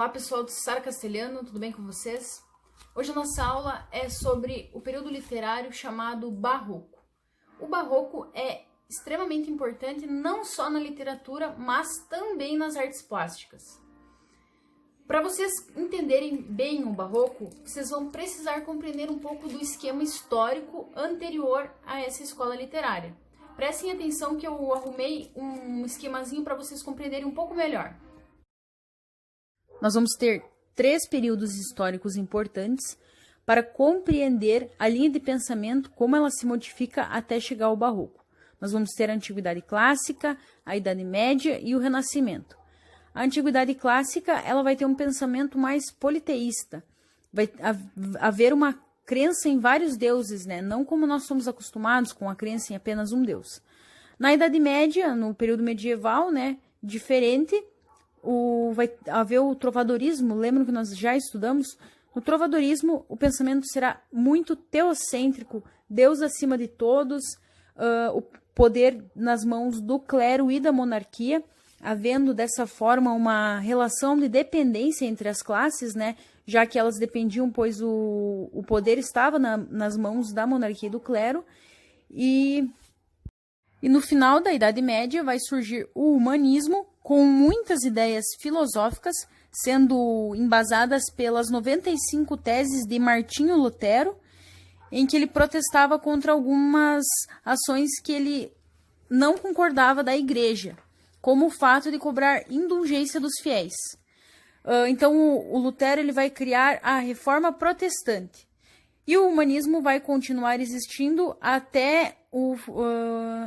Olá pessoal do Sara Castelhano, tudo bem com vocês? Hoje a nossa aula é sobre o período literário chamado Barroco. O Barroco é extremamente importante não só na literatura, mas também nas artes plásticas. Para vocês entenderem bem o Barroco, vocês vão precisar compreender um pouco do esquema histórico anterior a essa escola literária. Prestem atenção que eu arrumei um esquemazinho para vocês compreenderem um pouco melhor. Nós vamos ter 3 períodos históricos importantes para compreender a linha de pensamento, como ela se modifica até chegar ao Barroco. Nós vamos ter a Antiguidade Clássica, a Idade Média e o Renascimento. A Antiguidade Clássica ela vai ter um pensamento mais politeísta. Vai haver uma crença em vários deuses, né? Não como nós somos acostumados com a crença em apenas um deus. Na Idade Média, no período medieval, né, diferente, vai haver o trovadorismo. Lembram que nós já estudamos? No trovadorismo, o pensamento será muito teocêntrico, Deus acima de todos, o poder nas mãos do clero e da monarquia, havendo dessa forma uma relação de dependência entre as classes, né? Já que elas dependiam, pois o poder estava nas mãos da monarquia e do clero. E no final da Idade Média vai surgir o humanismo, com muitas ideias filosóficas, sendo embasadas pelas 95 teses de Martinho Lutero, em que ele protestava contra algumas ações que ele não concordava da igreja, como o fato de cobrar indulgência dos fiéis. Então, o Lutero ele vai criar a Reforma Protestante. E o humanismo vai continuar existindo até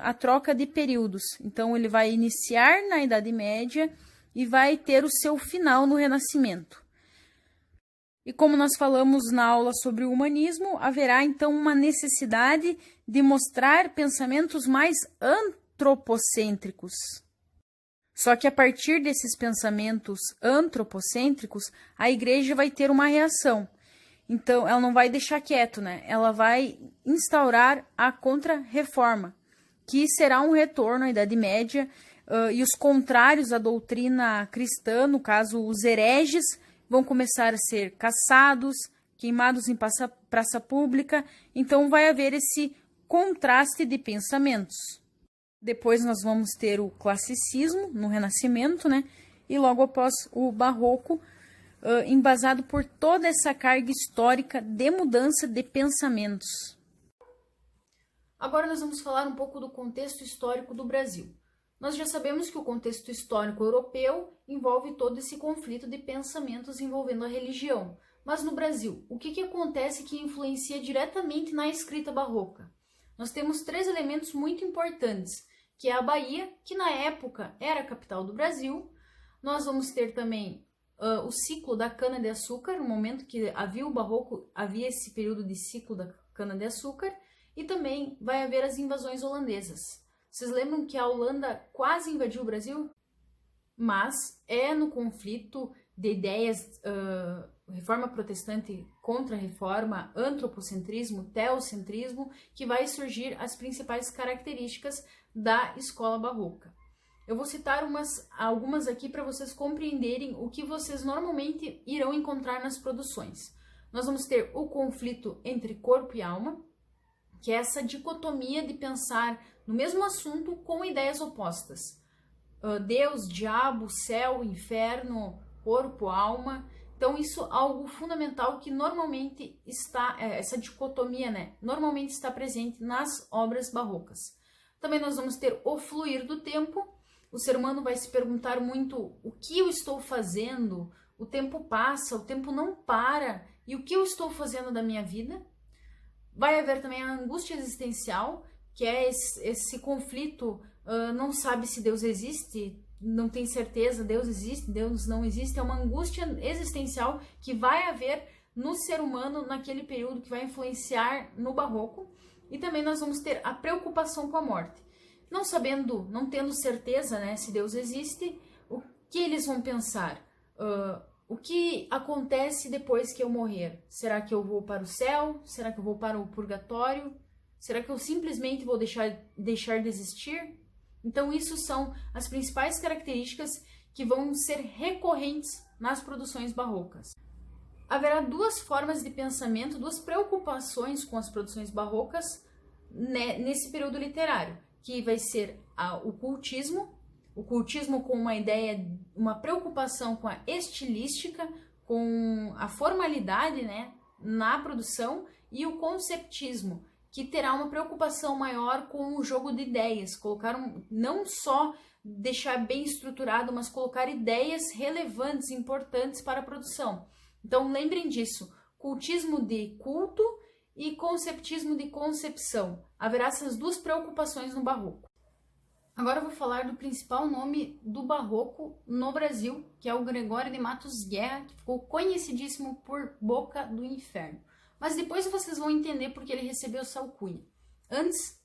a troca de períodos. Então, ele vai iniciar na Idade Média e vai ter o seu final no Renascimento. E como nós falamos na aula sobre o humanismo, haverá então uma necessidade de mostrar pensamentos mais antropocêntricos. Só que a partir desses pensamentos antropocêntricos, a igreja vai ter uma reação. Então, ela não vai deixar quieto, né? Ela vai instaurar a Contra-Reforma, que será um retorno à Idade Média, e os contrários à doutrina cristã, no caso os hereges, vão começar a ser caçados, queimados em praça pública. Então, vai haver esse contraste de pensamentos. Depois nós vamos ter o classicismo no Renascimento, né? E logo após o Barroco, embasado por toda essa carga histórica de mudança de pensamentos. Agora nós vamos falar um pouco do contexto histórico do Brasil. Nós já sabemos que o contexto histórico europeu envolve todo esse conflito de pensamentos envolvendo a religião. Mas no Brasil, o que acontece que influencia diretamente na escrita barroca? Nós temos 3 elementos muito importantes, que é a Bahia, que na época era a capital do Brasil. Nós vamos ter também o ciclo da cana-de-açúcar, no momento que havia o Barroco, havia esse período de ciclo da cana-de-açúcar, e também vai haver as invasões holandesas. Vocês lembram que a Holanda quase invadiu o Brasil? Mas é no conflito de ideias, reforma protestante contra a reforma, antropocentrismo, teocentrismo, que vai surgir as principais características da escola barroca. Eu vou citar algumas aqui para vocês compreenderem o que vocês normalmente irão encontrar nas produções. Nós vamos ter o conflito entre corpo e alma, que é essa dicotomia de pensar no mesmo assunto com ideias opostas. Deus, diabo, céu, inferno, corpo, alma. Então, isso é algo fundamental que normalmente está, essa dicotomia, né, normalmente está presente nas obras barrocas. Também nós vamos ter o fluir do tempo. O ser humano vai se perguntar muito o que eu estou fazendo, o tempo passa, o tempo não para, e o que eu estou fazendo da minha vida? Vai haver também a angústia existencial, que é esse conflito, não sabe se Deus existe, não tem certeza, Deus existe, Deus não existe, é uma angústia existencial que vai haver no ser humano naquele período que vai influenciar no Barroco. E também nós vamos ter a preocupação com a morte. Não sabendo, não tendo certeza, né, se Deus existe, o que eles vão pensar? O que acontece depois que eu morrer? Será que eu vou para o céu? Será que eu vou para o purgatório? Será que eu simplesmente vou deixar de existir? Então, isso são as principais características que vão ser recorrentes nas produções barrocas. Haverá duas formas de pensamento, duas preocupações com as produções barrocas nesse período literário, que vai ser o cultismo com uma ideia, uma preocupação com a estilística, com a formalidade, né, na produção, e o conceptismo, que terá uma preocupação maior com o jogo de ideias, não só deixar bem estruturado, mas colocar ideias relevantes, importantes para a produção. Então lembrem disso, cultismo de culto e conceptismo de concepção. Haverá essas duas preocupações no barroco. Agora eu vou falar do principal nome do barroco no Brasil, que é o Gregório de Matos Guerra, que ficou conhecidíssimo por Boca do Inferno. Mas depois vocês vão entender porque ele recebeu essa alcunha. Antes,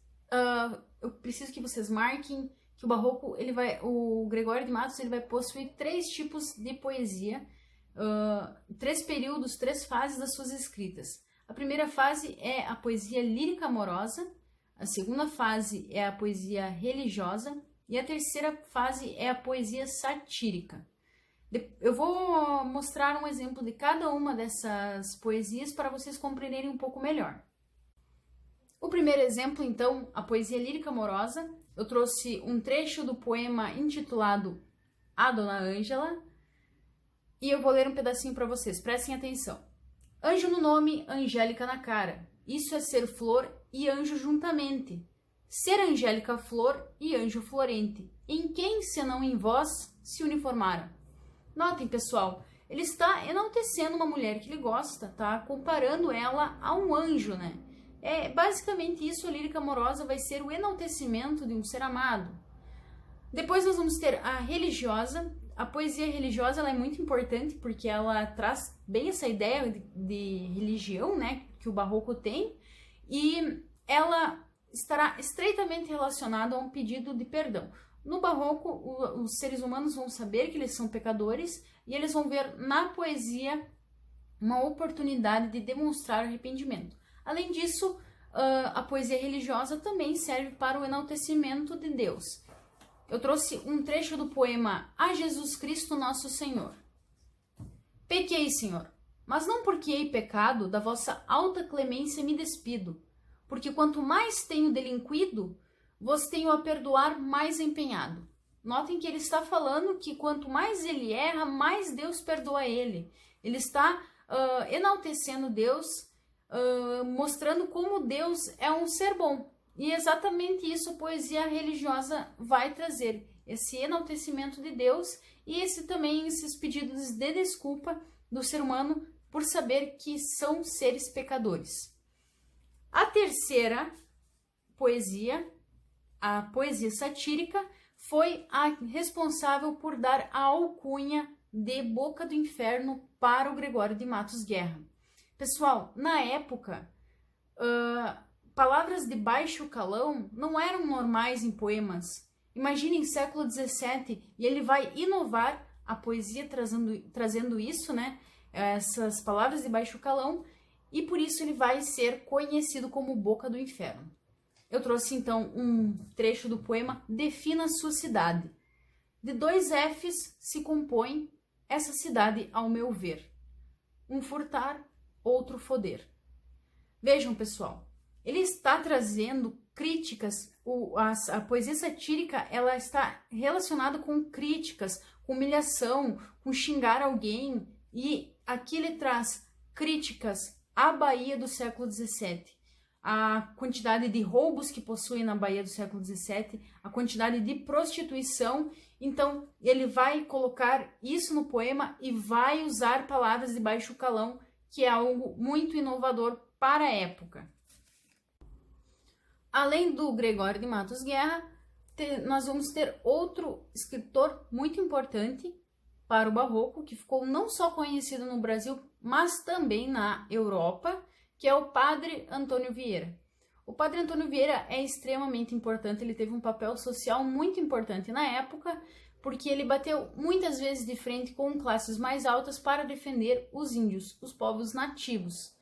eu preciso que vocês marquem que o barroco, o Gregório de Matos, ele vai possuir 3 tipos de poesia, 3 períodos, 3 fases das suas escritas. A primeira fase é a poesia lírica amorosa, a segunda fase é a poesia religiosa e a terceira fase é a poesia satírica. Eu vou mostrar um exemplo de cada uma dessas poesias para vocês compreenderem um pouco melhor. O primeiro exemplo, então, a poesia lírica amorosa. Eu trouxe um trecho do poema intitulado A Dona Ângela e eu vou ler um pedacinho para vocês, prestem atenção. Anjo no nome, angélica na cara, isso é ser flor e anjo juntamente. Ser angélica flor e anjo florente, em quem senão em vós se uniformaram? Notem, pessoal, ele está enaltecendo uma mulher que ele gosta, tá? Comparando ela a um anjo, né? Basicamente isso, a lírica amorosa vai ser o enaltecimento de um ser amado. Depois nós vamos ter a religiosa. A poesia religiosa ela é muito importante porque ela traz bem essa ideia de religião, né? Que o barroco tem. E ela estará estreitamente relacionada a um pedido de perdão. No barroco, os seres humanos vão saber que eles são pecadores e eles vão ver na poesia uma oportunidade de demonstrar arrependimento. Além disso, a poesia religiosa também serve para o enaltecimento de Deus. Eu trouxe um trecho do poema A Jesus Cristo Nosso Senhor. Pequei, Senhor, mas não porque hei pecado, da vossa alta clemência me despido, porque quanto mais tenho delinquido, vos tenho a perdoar mais empenhado. Notem que ele está falando que quanto mais ele erra, mais Deus perdoa ele. Ele está enaltecendo Deus, mostrando como Deus é um ser bom. E exatamente isso a poesia religiosa vai trazer. Esse enaltecimento de Deus e esses pedidos de desculpa do ser humano por saber que são seres pecadores. A terceira poesia, a poesia satírica, foi a responsável por dar a alcunha de Boca do Inferno para o Gregório de Matos Guerra. Pessoal, na época, palavras de baixo calão não eram normais em poemas. Imaginem século XVII e ele vai inovar a poesia trazendo isso, né? Essas palavras de baixo calão, e por isso ele vai ser conhecido como Boca do Inferno. Eu trouxe então um trecho do poema Defina sua cidade. De 2 Fs se compõe essa cidade ao meu ver. Um furtar, outro foder. Vejam, pessoal, ele está trazendo críticas, a poesia satírica ela está relacionada com críticas, com humilhação, com xingar alguém, e aqui ele traz críticas à Bahia do século XVII, a quantidade de roubos que possui na Bahia do século XVII, a quantidade de prostituição. Então ele vai colocar isso no poema e vai usar palavras de baixo calão, que é algo muito inovador para a época. Além do Gregório de Matos Guerra, nós vamos ter outro escritor muito importante para o barroco, que ficou não só conhecido no Brasil, mas também na Europa, que é o Padre Antônio Vieira. O Padre Antônio Vieira é extremamente importante, ele teve um papel social muito importante na época, porque ele bateu muitas vezes de frente com classes mais altas para defender os índios, os povos nativos.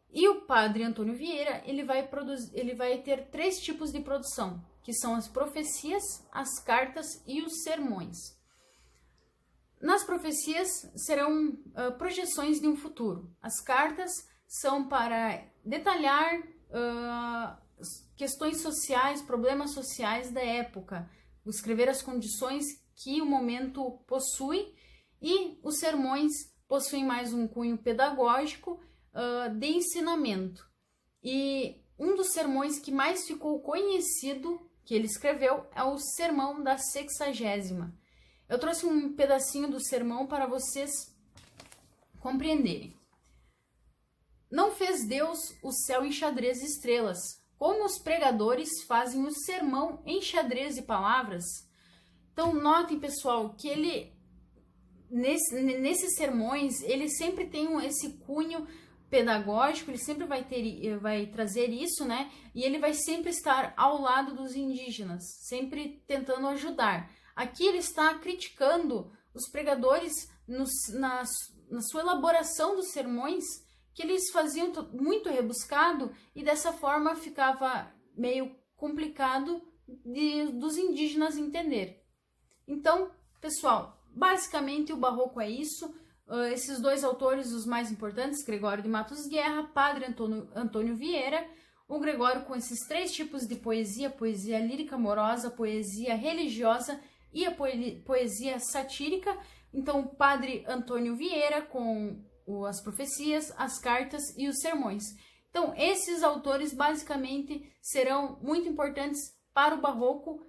E o Padre Antônio Vieira, ele vai ter 3 tipos de produção, que são as profecias, as cartas e os sermões. Nas profecias serão projeções de um futuro. As cartas são para detalhar questões sociais, problemas sociais da época, escrever as condições que o momento possui, e os sermões possuem mais um cunho pedagógico de ensinamento. E um dos sermões que mais ficou conhecido que ele escreveu é o Sermão da Sexagésima. Eu trouxe um pedacinho do sermão para vocês compreenderem. Não fez Deus o céu em xadrez de estrelas, como os pregadores fazem o sermão em xadrez de palavras. Então notem, pessoal, que ele nesses sermões ele sempre tem esse cunho pedagógico, ele sempre vai trazer isso, né? E ele vai sempre estar ao lado dos indígenas, sempre tentando ajudar. Aqui ele está criticando os pregadores na sua elaboração dos sermões, que eles faziam muito rebuscado e dessa forma ficava meio complicado dos indígenas entender. Então, pessoal, basicamente o barroco é isso. Esses dois autores, os mais importantes, Gregório de Matos Guerra, Padre Antônio Vieira, o Gregório com esses três tipos de poesia: poesia lírica amorosa, poesia religiosa e a poesia satírica. Então, o Padre Antônio Vieira com as profecias, as cartas e os sermões. Então, esses autores basicamente serão muito importantes para o barroco